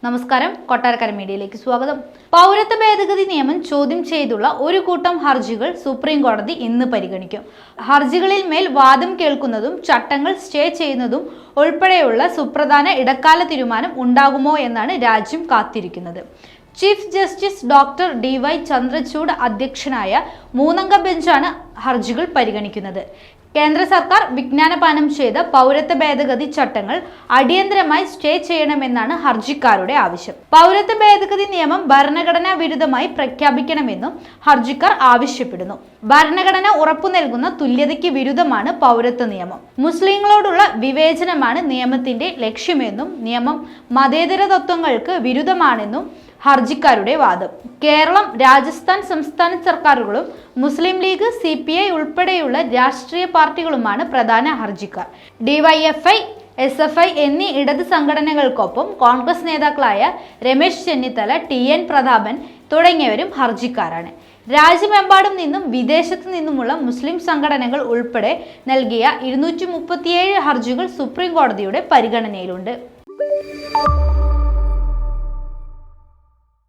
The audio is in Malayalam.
നമസ്കാരം, കൊട്ടാരക്കര മീഡിയയിലേക്ക് സ്വാഗതം. പൗരത്വ ഭേദഗതി നിയമം ചോദ്യം ചെയ്തുള്ള ഒരു കൂട്ടം ഹർജികൾ സുപ്രീം കോടതി ഇന്ന് പരിഗണിക്കും. ഹർജികളിൽ മേൽ വാദം കേൾക്കുന്നതും ചട്ടങ്ങൾ സ്റ്റേ ചെയ്യുന്നതും ഉൾപ്പെടെയുള്ള സുപ്രധാന ഇടക്കാല തീരുമാനം ഉണ്ടാകുമോ എന്നാണ് രാജ്യം കാത്തിരിക്കുന്നത്. Chief justice doctor DY Chandrachud അധ്യക്ഷനായ 3-അംഗ ബെഞ്ചാണ് ഹർജികൾ പരിഗണിക്കുന്നത്. കേന്ദ്ര സർക്കാർ വിജ്ഞാനപാനം ചെയ്ത പൗരത്വ ഭേദഗതി ചട്ടങ്ങൾ അടിയന്തരമായി സ്റ്റേ ചെയ്യണമെന്നാണ് ഹർജിക്കാരുടെ ആവശ്യം. പൗരത്വ ഭേദഗതി നിയമം ഭരണഘടനാ വിരുദ്ധമായി പ്രഖ്യാപിക്കണമെന്നും ഹർജിക്കാർ ആവശ്യപ്പെടുന്നു. ഭരണഘടന ഉറപ്പു നൽകുന്ന തുല്യതയ്ക്ക് വിരുദ്ധമാണ് പൗരത്വ നിയമം. മുസ്ലിങ്ങളോടുള്ള വിവേചനമാണ് നിയമത്തിന്റെ ലക്ഷ്യമെന്നും നിയമം മതേതര തത്വങ്ങൾക്ക് വിരുദ്ധമാണെന്നും ഹർജിക്കാരുടെ വാദം. കേരളം, രാജസ്ഥാൻ സംസ്ഥാന സർക്കാരുകളും മുസ്ലിം ലീഗ്, CPI ഉൾപ്പെടെയുള്ള രാഷ്ട്രീയ പാർട്ടികളുമാണ് പ്രധാന ഹർജിക്കാർ. DYFI, SFI എന്നീ ഇടത് സംഘടനകൾക്കൊപ്പം കോൺഗ്രസ് നേതാക്കളായ രമേശ് ചെന്നിത്തല, TN പ്രതാപൻ തുടങ്ങിയവരും ഹർജിക്കാരാണ്. രാജ്യമെമ്പാടും നിന്നും വിദേശത്തു നിന്നുമുള്ള മുസ്ലിം സംഘടനകൾ ഉൾപ്പെടെ നൽകിയ 237 ഹർജികൾ സുപ്രീം കോടതിയുടെ പരിഗണനയിലുണ്ട്.